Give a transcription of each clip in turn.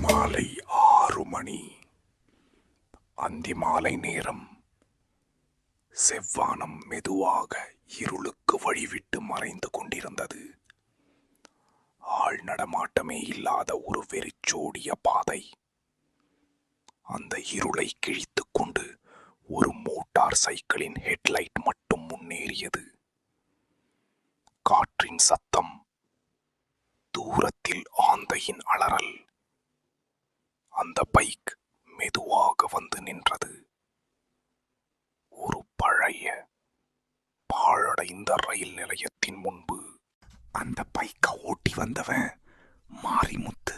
மாலை 6 மணி. அந்தி மாலை நேரம். செவ்வானம் மெதுவாக இருளுக்கு வழிவிட்டு மறைந்து கொண்டிருந்தது. ஆள் நடமாட்டமே இல்லாத ஒரு வெறிச்சோடிய பாதை. அந்த இருளை கிழித்துக் கொண்டு ஒரு மோட்டார் சைக்கிளின் ஹெட்லைட் மட்டும் முன்னேறியது. காற்றின் சத்தம், தூரத்தில் ஆந்தையின் அலறல். அந்த பைக் மெதுவாக வந்து நின்றது. ஒரு பழைய பாழடைந்த ரயில் நிலையத்தின் முன்பு. அந்த பைக்கை ஓட்டி வந்தவன் மாரிமுத்து.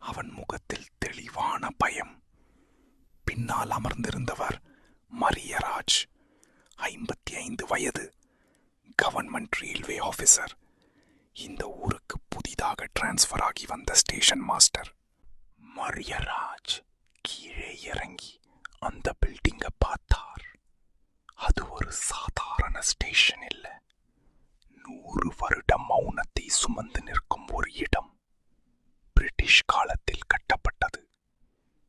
அவன் முகத்தில் தெளிவான பயம். பின்னால் அமர்ந்திருந்தவர் மரியராஜ், 55 வயது, கவர்மெண்ட் ரயில்வே ஆபீசர். இந்த ஊருக்கு புதிதாக டிரான்ஸ்பர் ஆகி வந்த ஸ்டேஷன் மாஸ்டர். மரியராஜ் கீழே இறங்கி அந்த பில்டிங்கை பார்த்தார். அது ஒரு சாதாரண ஸ்டேஷன் இல்ல. 100 வருட மௌனத்தை சுமந்து நிற்கும் ஒரு இடம். பிரிட்டிஷ் காலத்தில் கட்டப்பட்டது.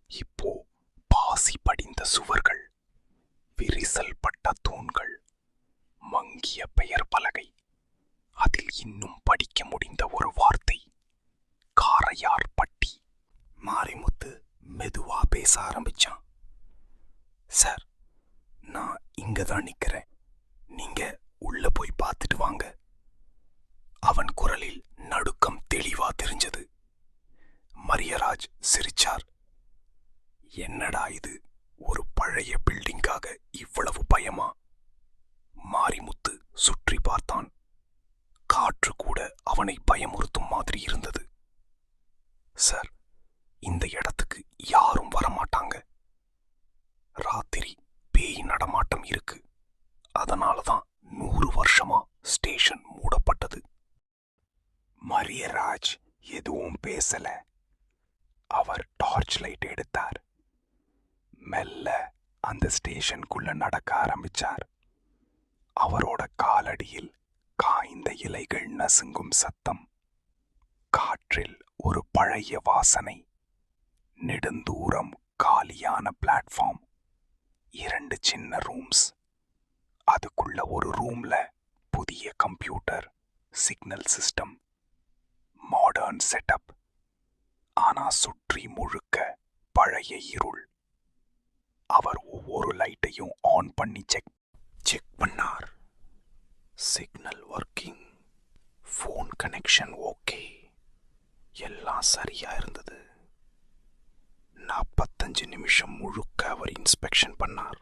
இப்போ பாசி படிந்த சுவர்கள், விரிசல் பட்ட தூண்கள், மங்கிய பெயர் பலகை. அதில் இன்னும் படிக்க முடிந்த ஒரு வார்த்தை, காரையார் பட்டி. மாரிமுத்து மெதுவா பேச ஆரம்பிச்சான். சார், நான் இங்கதான் நிக்கிறேன். நீங்க உள்ள போய் பார்த்துட்டு வாங்க. அவன் குரலில் நடுக்கம் தெளிவா தெரிஞ்சது. மரியராஜ் சிரிச்சார். என்னடா இது, ஒரு பழைய பில்டிங்காக இவ்வளவு பயமா? மாரிமுத்து சுற்றி பார்த்தான். காற்று கூட அவனை பயமுறுத்தும் மாதிரி இருந்தது. சார், இந்த இடத்துக்கு யாரும் வரமாட்டாங்க. ராத்திரி பேய் நடமாட்டம் இருக்கு. அதனாலதான் 100 வருஷமா ஸ்டேஷன் மூடப்பட்டது. மரியராஜ் எதுவும் பேசல. அவர் டார்ச் லைட் எடுத்தார். மெல்ல அந்த ஸ்டேஷனுக்குள்ள நடக்க ஆரம்பிச்சார். அவரோட காலடியில் காய்ந்த இலைகள் நசுங்கும் சத்தம். காற்றில் ஒரு பழைய வாசனை. நெடுந்தூரம் காலியான பிளாட்ஃபார்ம். 2 சின்ன ரூம்ஸ். அதுக்குள்ள ஒரு ரூம்ல புதிய computer, signal system, modern setup. ஆனா சுற்றி முழுக்க பழைய இருள். அவர் ஒவ்வொரு லைட்டையும் ஆன் பண்ணி செக் பண்ணார். Signal working, phone connection okay, எல்லாம் சரியா இருந்தது. 45 நிமிஷம் முழுக்க அவர் இன்ஸ்பெக்ஷன் பண்ணார்.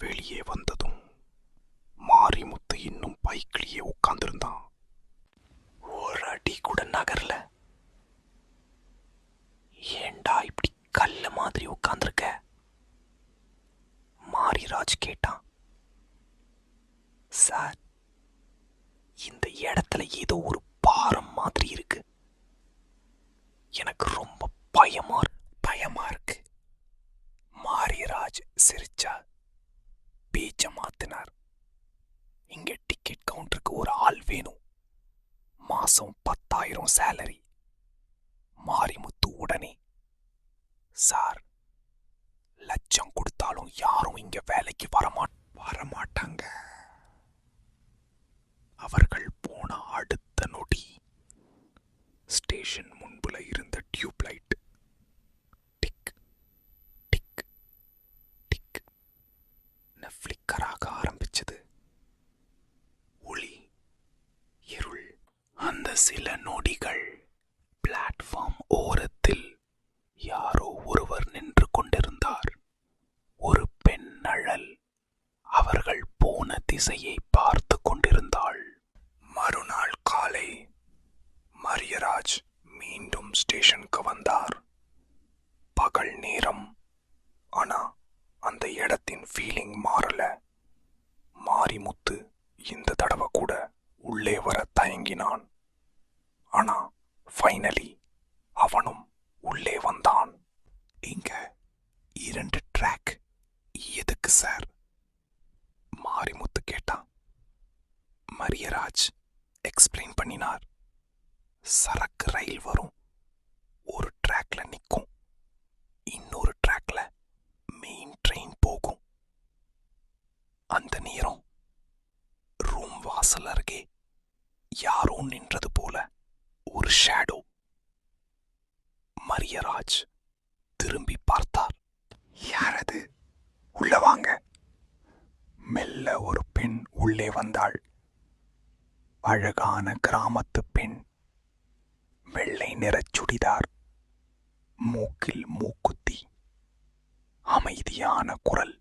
வெளியே வந்ததும் மாரிமுத்து இன்னும் பைக்லயே உட்கார்ந்திருந்தான். ஒரு அடி கூட நகரல. ஏண்டா இப்படி கல்ல மாதிரி உட்கார்ந்திருக்க? மாரிராஜ் கேட்டான். சார், இந்த இடத்துல ஏதோ ஒரு பாரம் மாதிரி இருக்கு. எனக்கு ரொம்ப பயமா இருக்கு. மாரிராஜ் சிரிச்சா. பேச்ச மாத்தினார். இங்க டிக்கெட் கவுண்டருக்கு ஒரு ஆள் வேணும். மாசம் 10,000 சேலரி. மாரிமுத்து உடனே, சார், லட்சம் கொடுத்தாலும் யாரும் இங்க வேலைக்கு வரமாட்டாங்க. அவர்கள் போன அடுத்த நொடி ஸ்டேஷன் முன்புல இருந்த tube light tick tick tick ஃபிளிக்கராக ஆரம்பிச்சது. ஒளி, இருள். அந்த சில நொடிகள் பிளாட்ஃபார்ம் ஓரத்தில் யாரோ ஒருவர் நின்று கொண்டிருந்தார். ஒரு பெண் நிழல் அவர்கள் போன திசையை பார்த்து கொண்டிருந்தாள். மறுநாள் காலை மரியராஜ் மீண்டும் ஸ்டேஷனுக்கு வந்தார். பகல் நேரம். ஆனா அந்த இடத்தின் ஃபீலிங் மாறல. மாரிமுத்து இந்த தடவை கூட உள்ளே வர தயங்கினான். ஆனா ஃபைனலி அவனும் உள்ளே வந்தான். இங்க 2 ட்ராக் எதுக்கு சார்? மாரிமுத்து கேட்டான். மரியராஜ் எக்ஸ்பிளைன் பண்ணினார். சரக்கு ரயில் வரும். ஒரு ட்ராக்ல நிற்கும். இன்னொரு ட்ராக்ல மெயின் ட்ரெயின் போகும். அந்த நேரம் ரூம் வாசல் அருகே யாரோ நின்றது போல ஒரு ஷேடோ. மரியராஜ் திரும்பி பார்த்தார். யாரது? உள்ள வாங்க. மெல்ல ஒரு பெண் உள்ளே வந்தாள். அழகான கிராமத்து பெண். வெள்ளை நிற சுடிதார், மூக்கில் மூக்குத்தி, அமைதியான குரல்.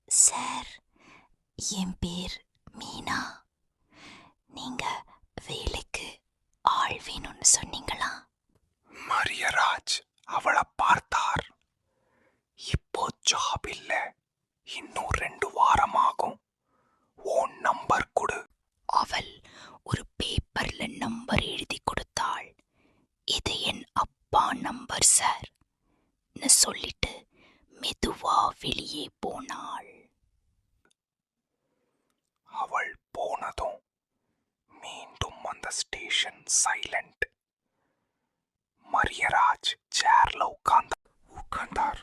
சார், என் பேர் மீனா. நீங்க வேலைக்கு ஆள் வேணும்னு சொன்னீங்களா? மரியராஜ் அவளை பார்த்தார். இப்போ ஜாப் இல்ல, இன்னும் 2 வாரம் ஆகும். உன் நம்பர் கொடு. அவள் ஒரு பேப்பர்ல நம்பர் எழுதி கொடுத்தாள். இது என் அப்பா நம்பர் சார் சொல்லிட்டு மெதுவா வெளியே போனாள். அவள் போனதும் மீண்டும் அந்த ஸ்டேஷன் சைலண்ட். மரியராஜ் சேர்ல உட்கார்ந்தார்.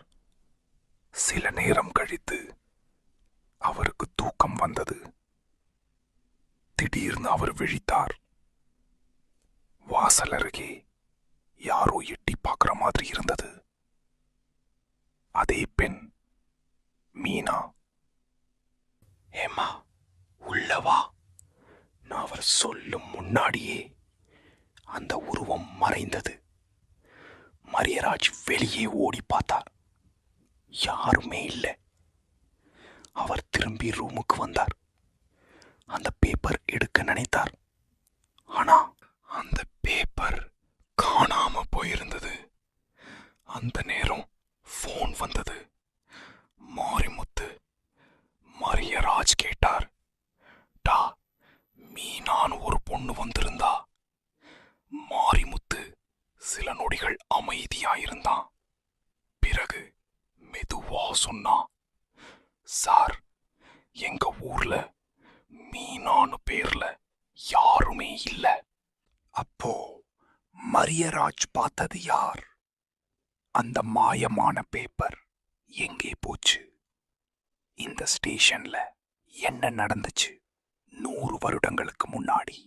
சில நேரம் கழித்து அவருக்கு தூக்கம் வந்தது. திடீர்னு அவர் விழித்தார். வாசல் அருகே யாரோ எட்டி பார்க்கிற மாதிரி இருந்தது. அதே பெண், மீனா. ஏமா உள்ள வா. நான் அவர் சொல்லும் முன்னாடியே அந்த உருவம் மறைந்தது. மரியராஜ் வெளியே ஓடி பார்த்தார். யாருமே இல்லை. அவர் திரும்பி ரூமுக்கு வந்தார். அந்த பேப்பர் எடுக்க நினைத்தார். ஆனா அந்த பேப்பர் காணாம போயிருந்தது. அந்த நேரம் போன் வந்தது. மாரிமுத்து. மரியராஜ் கேட்டார், டா, மீனான்னு ஒரு பொண்ணு வந்திருந்தா? மாரிமுத்து சில நொடிகள் அமைதியாயிருந்தான். பிறகு மெதுவா சொன்னான், சார், எங்க ஊர்ல மீனான்னு பேர்ல யாருமே இல்ல. அப்போ மரியராஜ் பார்த்தது யார்? அந்த மாயமான பேப்பர் எங்கே போச்சு? இந்த ஸ்டேஷன்ல என்ன நடந்துச்சு 100 வருடங்களுக்கு முன்னாடி?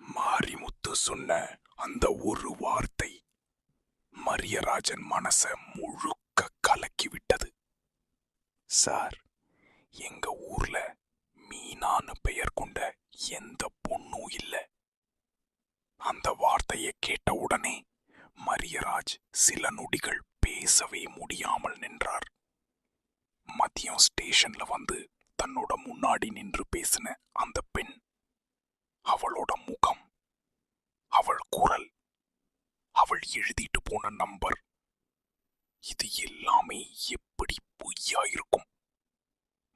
மாரிமுத்து சொன்ன அந்த ஒரு வார்த்தை மரியராஜன் மனச முழுக்க கலக்கி விட்டது. சார், எங்க ஊர்ல மீனான்னு பெயர் கொண்ட எந்த பொண்ணும் இல்ல. அந்த வார்த்தையை கேட்ட உடனே மரியராஜ் சில நொடிகள் பேசவே முடியாமல் நின்றார். மதியம் ஸ்டேஷன்ல வந்து தன்னோட முன்னாடி நின்று பேசின அந்த பெண், அவளோட முகம், அவள் குரல், அவள் எழுதிட்டு போன நம்பர், இது எல்லாமே எப்படி பொய்யா இருக்கும்?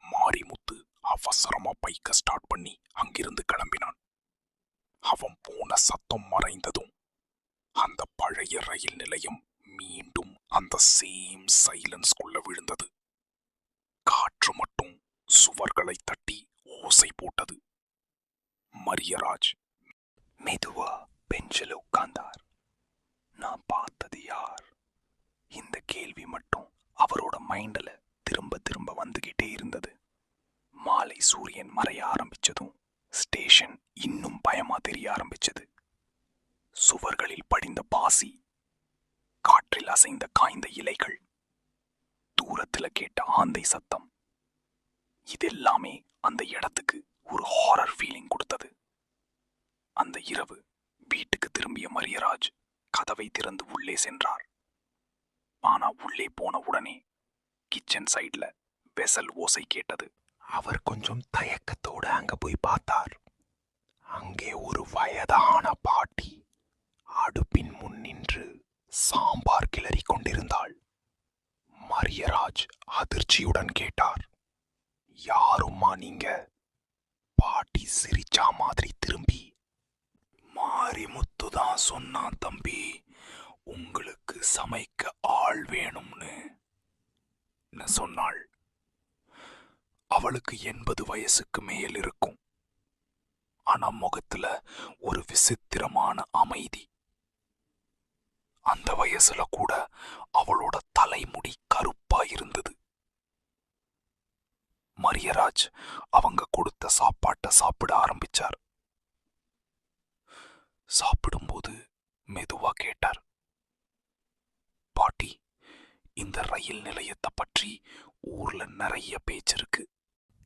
மாரிமுத்து அவசரமா பைக்க ஸ்டார்ட் பண்ணி அங்கிருந்து கிளம்பினான். அவன் போன சத்தம் மறைந்ததும் அந்த பழைய ரயில் நிலையம் மீண்டும் அந்த சேம் சைலன்ஸ்குள்ள விழுந்தது. காற்று மட்டும் சுவர்களை தட்டி ஓசை போட்டது. மரியராஜ் மெதுவா பெஞ்சில் உட்கார்ந்தார். நான் பார்த்தது யார்? இந்த கேள்வி மட்டும் அவரோட மைண்ட்ல திரும்ப திரும்ப வந்துகிட்டே இருந்தது. மாலை சூரியன் மறைய ஆரம்பிச்சதும் ஸ்டேஷன் இன்னும் பயமா தெரிய ஆரம்பிச்சது. சுவர்களில் படிந்த பாசி, காற்றில் அசைந்த காய்ந்த இலைகள், தூரத்துல கேட்ட ஆந்தை சத்தம், இதெல்லாமே அந்த இடத்துக்கு ஒரு ஹாரர் ஃபீலிங் கொடுத்தது. அந்த இரவு வீட்டுக்கு திரும்பிய மரியராஜ் கதவை திறந்து உள்ளே சென்றார். ஆனா உள்ளே போன உடனே கிச்சன் சைட்ல வெசல் ஓசை கேட்டது. அவர் கொஞ்சம் தயக்கத்தோடு அங்க போய் பார்த்தார். அங்கே ஒரு வயதான பாட்டி அடுப்பின் முன் நின்று சாம்பார் கிளறி கொண்டிருந்தாள். மரியராஜ் அதிர்ச்சியுடன் கேட்டார், யாரும்மா நீங்க? பாட்டி சிரிச்சா மாதிரி திரும்பி, மாரிமுத்து தான் சொன்னான் தம்பி, உங்களுக்கு சமைக்க ஆள் வேணும்னு சொன்னாள். அவளுக்கு 80 வயசுக்கு மேல் இருக்கும். ஆனா முகத்துல ஒரு விசித்திரமான அமைதி. அந்த வயசுல கூட அவளோட தலைமுடி கருப்பா இருந்தது. மரியராஜ் அவங்க கொடுத்த சாப்பாட்டை சாப்பிட ஆரம்பிச்சார். சாப்பிடும்போது மெதுவா கேட்டார், பாட்டி, இந்த ரயில் நிலையத்தை பற்றி ஊர்ல நிறைய பேச்சு இருக்கு.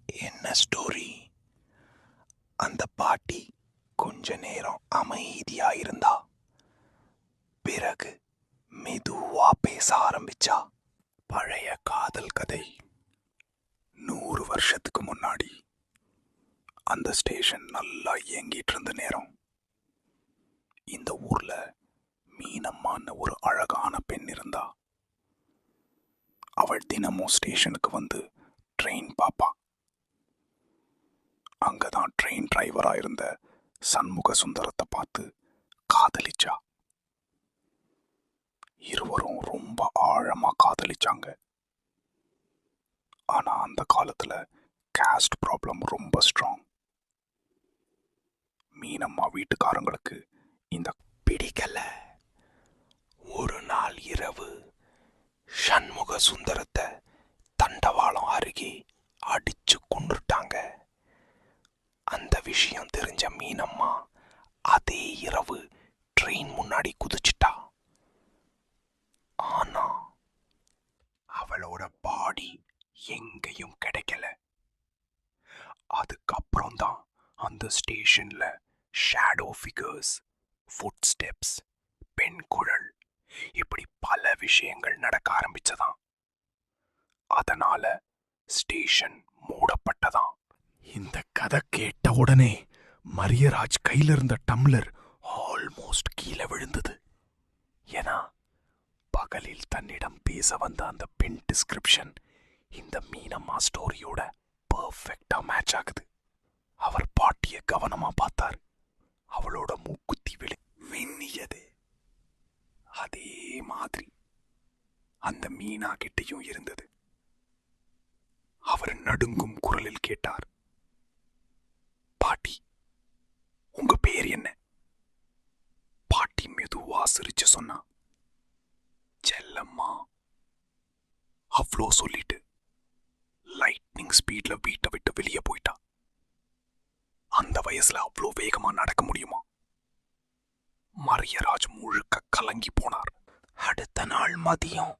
என்ன ஸ்டோரி? அந்த பாட்டி கொஞ்ச நேரம் அமைதியா இருந்தா. பிறகு மெதுவா பேச ஆரம்பிச்சா. பழைய காதல் கதை. 100 வருஷத்துக்கு முன்னாடி அந்த ஸ்டேஷன் நல்லா இயங்கிட்டு இருந்த நேரம், இந்த ஊர்ல மீனம்மான்னு ஒரு அழகான பெண் இருந்தா. அவள் தினமும் ஸ்டேஷனுக்கு வந்து ட்ரெயின் பாப்பா. அங்கதான் ட்ரெயின் டிரைவரா இருந்த சண்முக சுந்தரத்தை பார்த்து காதலிச்சா. இருவரும் ரொம்ப ஆழமா காதலிச்சாங்க. ஆனா அந்த காலத்துல காஸ்ட் ப்ராப்ளம் ரொம்ப ஸ்ட்ராங். மீனம்மா வீட்டுக்காரங்களுக்கு இந்த பிடிக்கல. ஒரு நாள் இரவு சண்முக சுந்தரத்தை தண்டவாளம் அருகே அடிச்சு கொன்னுட்டாங்க. அந்த விஷயம் தெரிஞ்ச மீனம்மா அதே இரவு ட்ரெயின் முன்னாடி குதிச்சிட்டா. ஆனா அவளோட பாடி எங்கேயும் கிடைக்கல. அதுக்கப்புறம் தான் அந்த ஸ்டேஷன்ல ஷேடோ ஃபிகர்ஸ், ஃபுட் ஸ்டெப்ஸ், பெண் குரல், இப்படி பல விஷயங்கள் நடக்க ஆரம்பிச்சதாம். அதனால ஸ்டேஷன் மூடப்பட்டதாம். இந்த கதை கேட்ட உடனே மரியராஜ் கையில இருந்த டம்ளர் ஆல்மோஸ்ட் கீழே விழுந்தது. ஏன்னா பகலில் தன்னிடம் பேச வந்த அந்த பெண் டிஸ்கிரிப்ஷன் இந்த மீனம்மா ஸ்டோரியோட பர்ஃபெக்டா மேட்ச் ஆகுது. அவர் பாட்டிய கவனமா பார்த்தார். அவளோட மூக்குத்தி மின்னியது. அதே மாதிரி அந்த மீனா கிட்டையும் இருந்தது. அவர் நடுங்கும் குரலில் கேட்டார், பாட்டி, உங்க பேர் என்ன? பாட்டி மெதுவா சிரிச்சு சொன்னா, செல்லம்மா. அவ்வளோ சொல்லிட்டு லைட்னிங் ஸ்பீட்ல வீட்டை விட்டு வெளியே போயிட்டா. அந்த வயசுல அவ்வளோ வேகமா நடக்க முடியுமா? மரியராஜ் முழுக்க கலங்கி போனார். அடுத்த நாள் மதியம்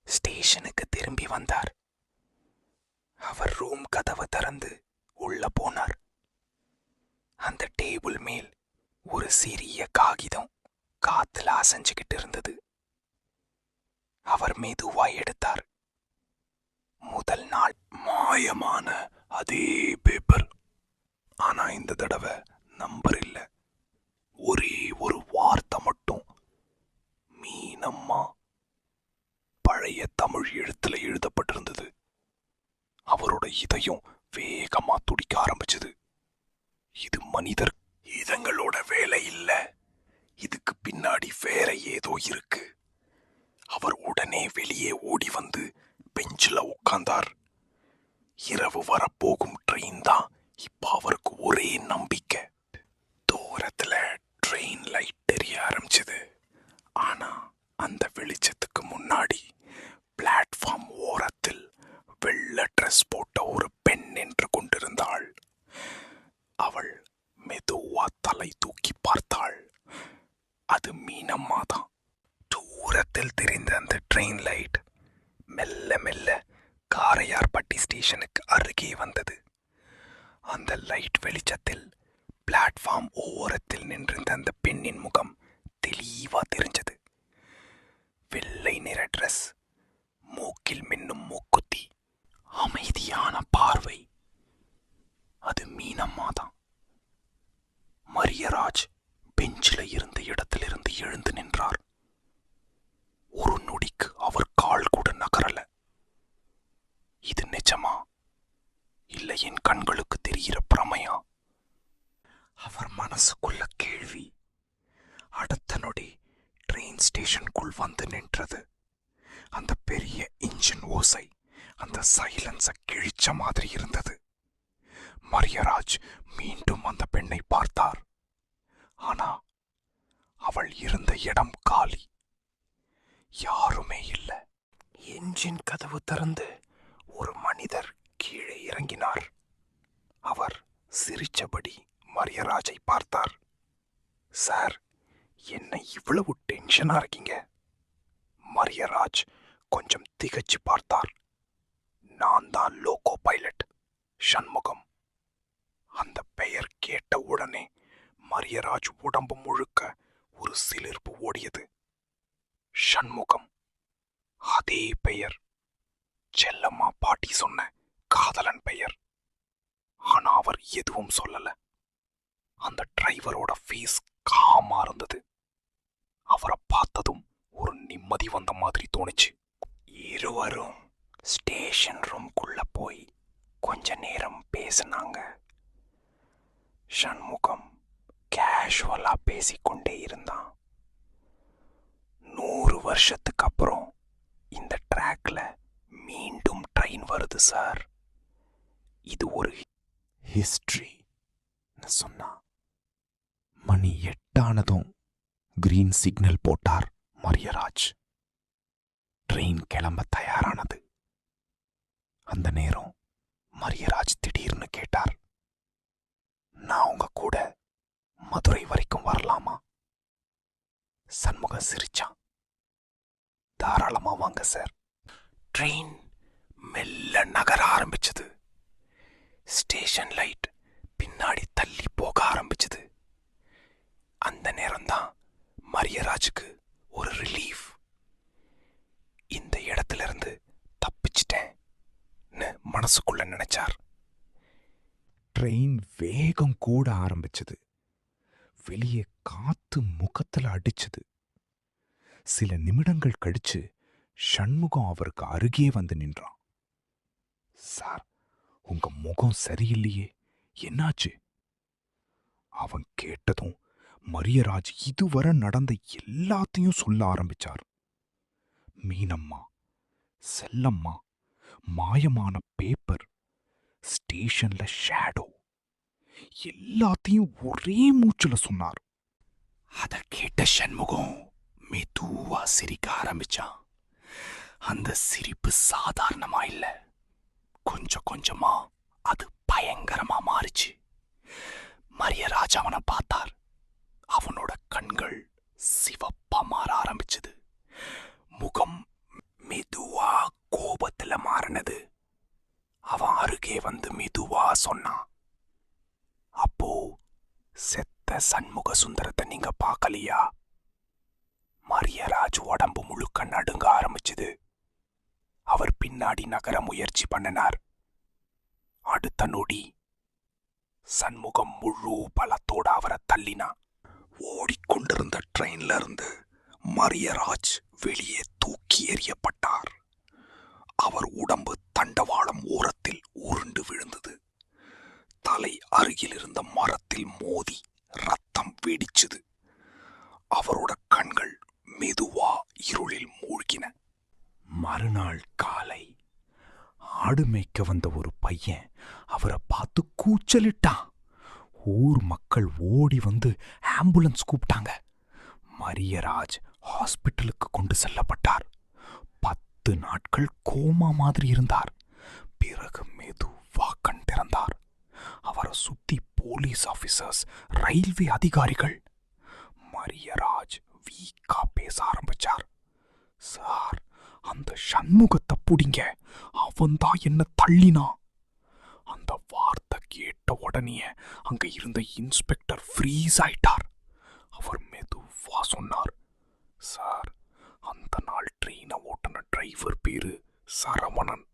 ஸ்டேஷனுக்கு திரும்பி வந்தார். அவர் ரூம் கதவை திறந்து உள்ள போனார். அந்த டேபிள் மேல் ஒரு சிறிய காகிதம் காத்துல அசைஞ்சுகிட்டு இருந்தது. அவர் மெதுவா எடுத்தார். முதல் நாள் மாயமான அதே பேப்பர். ஆனா இந்த தடவை நம்பர் இல்ல. ஒரே ஒரு வார்த்தை மட்டும், மீனம்மா, பழைய தமிழ் எழுத்துல எழுதப்பட்டிருந்தது. அவரோட இதயம் வேகமா துடிக்க ஆரம்பிச்சது. இது மனிதர் இதங்களோட வேலை இல்ல, இதுக்கு பின்னாடி வேற ஏதோ இருக்கு. அவர் உடனே வெளியே ஓடி வந்து பெஞ்சில் உட்கார்ந்தார். இரவு வரப்போகும் ட்ரெயின் தான் இப்ப அவருக்கு ஒரே நம்பிக்கை. தூரத்துல ட்ரெயின் லைட் தெரிய ஆரம்பிச்சது. ஆனா அந்த வெளிச்சத்துக்கு முன்னாடி பிளாட்ஃபார்ம் ஓரத்தில் வெள்ளை ட்ரெஸ் போட்ட ஒரு பெண் நின்று கொண்டிருந்தாள். அவள் மெதுவா தலை தூக்கி பார்த்தாள். அது மீனம்மா தான். தூரத்தில் தெரிந்த அந்த ட்ரெயின் லைட் மெல்ல மெல்ல காரையார்பட்டி ஸ்டேஷனுக்கு அருகே வந்தது. அந்த லைட் வெளிச்சத்தில் பிளாட்ஃபார்ம் ஓரத்தில் நின்றிருந்த அந்த பெண்ணின் முகம் தெளிவா தெரிஞ்சது. வெள்ளை நிற ட்ரெஸ், மூக்கில் மின்னும் மூக்குத்தி, அமைதியான பார்வை. அது மீனம்மா தான். மரியராஜ் பெஞ்சில இருந்த இடத்திலிருந்து எழுந்து நின்றார். ஒரு நொடிக்கு அவர் கால் கூட நகரல. இது நிஜமா இல்ல என் கண்களுக்கு தெரிகிற பிரமையா? அவர் மனசுக்குள்ள கேள்வி. அடுத்த நொடி ட்ரெயின் ஸ்டேஷனுக்குள் வந்து நின்றது. அந்த பெரிய இன்ஜின் ஓசை அந்த சைலன்ஸை கிழிச்ச மாதிரி இருந்தது. மரியராஜ் மீண்டும் அந்த பெண்ணை பார்த்தார். ஆனா அவள் இருந்த இடம் காலி. பார்த்தபடி மரியராஜை பார்த்தார். சார், என்ன இவ்வளவு டென்ஷனா இருக்கீங்க? மரியராஜ் கொஞ்சம் திகைச்சு பார்த்தார். நான் தான் லோகோ பைலட் சண்முகம். அந்த பெயர் கேட்ட உடனே மரியராஜ் உடம்பு முழுக்க ஒரு சிலிர்ப்பு ஓடியது. சண்முகம், அதே பெயர், செல்லம்மா பாட்டி சொன்ன காதலன் பெயர். ஆனா அவர் எதுவும் சொல்லல. அந்த டிரைவரோட ஃபேஸ் காமா இருந்தது. அவரை பார்த்ததும் ஒரு நிம்மதி வந்த மாதிரி தோணுச்சு. இருவரும் ஸ்டேஷன் ரூம்குள்ள போய் கொஞ்ச நேரம் பேசினாங்க. சண்முகம் கேஷுவலா பேசிக்கொண்டே இருந்தான். 100 வருஷத்துக்கு அப்புறம் இந்த ட்ராக்ல மீண்டும் ட்ரெயின் வருது சார். இது ஒரு ஹிஸ்டரி சொன்னா. மணி 8 ஆனதும் கிரீன் சிக்னல் போட்டார் மரியராஜ். ட்ரெயின் கிளம்ப தயாரானது. அந்த நேரம் மரியராஜ் திடீர்னு கேட்டார், நான் உங்க கூட மதுரை வரைக்கும் வரலாமா? சண்முகம் சிரிச்சான். தாராளமா வாங்க சார். ட்ரெயின் மெல்ல நகர ஆரம்பிச்சது. ஸ்டேஷன் லைட் பின்னாடி தள்ளி போக ஆரம்பிச்சது. அந்த நேரம்தான் மரியராஜுக்கு ஒரு ரிலீஃப். இந்த இடத்துல இருந்து தப்பிச்சிட்டேன்னு மனசுக்குள்ள நினைச்சார். ட்ரெயின் வேகம் கூட ஆரம்பிச்சது. வெளியே காத்து முகத்துல அடிச்சது. சில நிமிடங்கள் கழிச்சு சண்முகம் அவருக்கு அருகே வந்து நின்றான். சார், உங்க முகம் சரியில்லையே, என்னாச்சு? அவன் கேட்டதும் மரியராஜ் இதுவரை நடந்த எல்லாத்தையும் சொல்ல ஆரம்பிச்சார். மீனம்மா, செல்லம்மா, மாயமான பேப்பர், ஸ்டேஷன்ல ஷேடோ, எல்லாத்தையும் ஒரே மூச்சுல சொன்னார். அத கேட்ட சண்முகம் மெதுவா சிரிக்க ஆரம்பிச்சான். அந்த சிரிப்பு சாதாரணமா இல்ல, கொஞ்சம் கொஞ்சமா அது பயங்கரமா மாறிச்சு. மரியராஜ் அவனை பார்த்தார். அவனோட கண்கள் சிவப்பா மாற ஆரம்பிச்சது. முகம் மெதுவா கோபத்துல மாறினது. அவன் அருகே வந்து மெதுவா சொன்னான், அப்போ செத்த சண்முக சுந்தரத்தை நீங்க பார்க்கலையா? மரியராஜ் உடம்பு முழுக்க நடுங்க ஆரம்பிச்சது. அவர் பின்னாடி நகர முயற்சி பண்ணினார். அடுத்த நொடி சண்முகம் முழு பலத்தோட அவரை தள்ளினான். ஓடிக்கொண்டிருந்த ட்ரெயின்ல இருந்து மரியராஜ் வெளியே தூக்கி எறியப்பட்டார். அவர் உடம்பு தண்டவாளம் ஓரத்தில் உருண்டு விழுந்தது. தலை அருகில் இருந்த மரத்தில் மோதி ரத்தம் வெடிச்சது. அவரோட கண்கள் மெதுவா இருளில் மூழ்கின. மறுநாள் காலை ஆடு மேய்க்க வந்த ஒரு பையன் அவரை பார்த்து கூச்சலிட்டான். ஊர் மக்கள் ஓடி வந்து ஆம்புலன்ஸ் கூப்பிட்டாங்க. மரியராஜ் ஹாஸ்பிட்டலுக்கு கொண்டு செல்லப்பட்டார். 10 நாட்கள் கோமா மாதிரி இருந்தார். பிறகு மெதுவா கண் திறந்தார். அவரை சுத்தி போலீஸ் ஆபீசர்ஸ், ரயில்வே அதிகாரிகள். மரியராஜ் வீக்கா பேச ஆரம்பிச்சார். சார், அந்த சண்முகத்தை புடிங்க, அவன்தான் என்ன தள்ளினான். அந்த வார்த்தை கேட்ட உடனே அங்க இருந்த இன்ஸ்பெக்டர் ஃப்ரீஸ் ஆயிட்டார். அவர் மெதுவா சொன்னார், சார், அந்த நாள் ட்ரெயினை ஓட்டின டிரைவர் பேரு சரவணன்.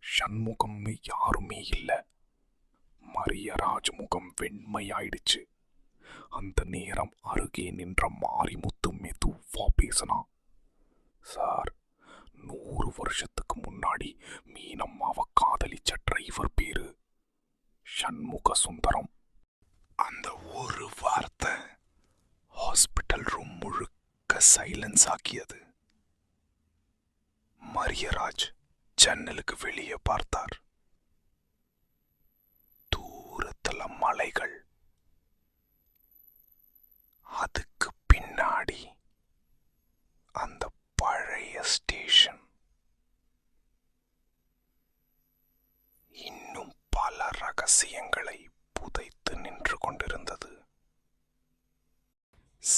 சண்முகம் யாருமே இல்ல. மரியராஜ் முகம் வெண்மையாயிடுச்சு. அந்த நேரம் அருகே நின்ற மாரிமுத்து மெதுவா பேசினான். சார், 100 வருஷத்துக்கு முன்னாடி மீனம்மாவை காதலிச்ச டிரைவர் பேரு சண்முக சுந்தரம். அந்த ஒரு வார்த்தை ஹாஸ்பிட்டல் ரூம் முழுக்க சைலன்ஸ் ஆக்கியது. மரியராஜ் ஜன்னலுக்கு வெளியே பார்த்தார். தூரத்துல மலைகள், அதுக்கு பின்னாடி அந்த பழைய ஸ்டேஷன். இன்னும் பல ரகசியங்களை புதைத்து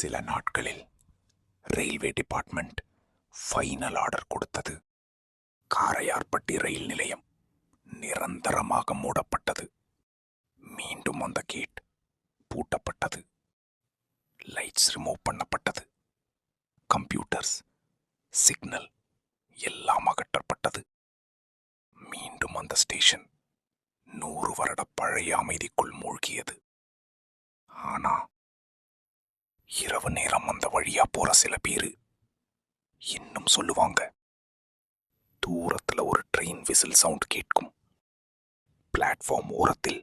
சில நாட்களில் ரயில்வே டிபார்ட்மெண்ட் ஃபைனல் ஆர்டர் கொடுத்தது. காரையார்பட்டி ரயில் நிலையம் நிரந்தரமாக மூடப்பட்டது. மீண்டும் அந்த கேட் பூட்டப்பட்டது. லைட்ஸ் ரிமூவ் பண்ணப்பட்டது. கம்ப்யூட்டர்ஸ், சிக்னல் எல்லாம் அகற்றப்பட்டது. மீண்டும் அந்த ஸ்டேஷன் 100 வருட பழைய அமைதிக்குள் மூழ்கியது. ஆனா இரவு நேரம் அந்த வழியா போற சில பேரு இன்னும் சொல்லுவாங்க, தூரத்துல ஒரு ட்ரெயின் விசில் சவுண்ட் கேட்கும். பிளாட்ஃபார்ம் ஓரத்தில்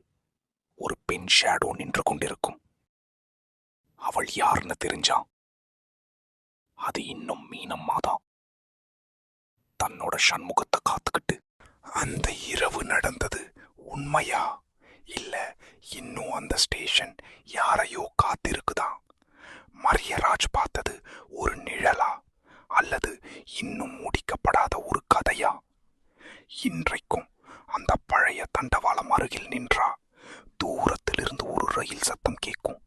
ஒரு பெண் ஷேடோ நின்று கொண்டிருக்கும். அவள் யாருன்னு தெரிஞ்சா அது இன்னும் மீனம்மாதான். தன்னோட சண்முகத்தை காத்துக்கிட்டு. அந்த இரவு நடந்தது உண்மையா இல்ல இன்னும் அந்த ஸ்டேஷன் யாரையோ காத்திருக்குதா? மரியராஜ் பார்த்தது ஒரு நிழலா அல்லது இன்னும் முடிக்கப்படாத ஒரு கதையா? இன்றைக்கும் அந்த பழைய தண்டவாளம் அருகில் நின்றா தூரத்திலிருந்து ஒரு ரயில் சத்தம் கேட்கும்.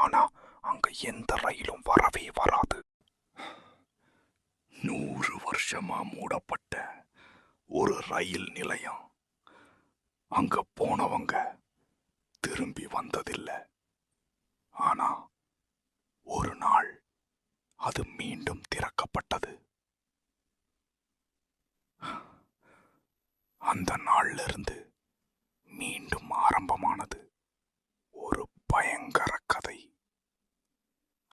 ஆனா அங்க எந்த ரயிலும் வரவே வராது. 100 வருஷமா மூடப்பட்ட ஒரு ரயில் நிலையம். அங்க போனவங்க திரும்பி வந்ததில்லை. ஆனா ஒரு நாள் அது மீண்டும் திறக்கப்பட்டது. அந்த நாள்ல இருந்து மீண்டும் ஆரம்பமானது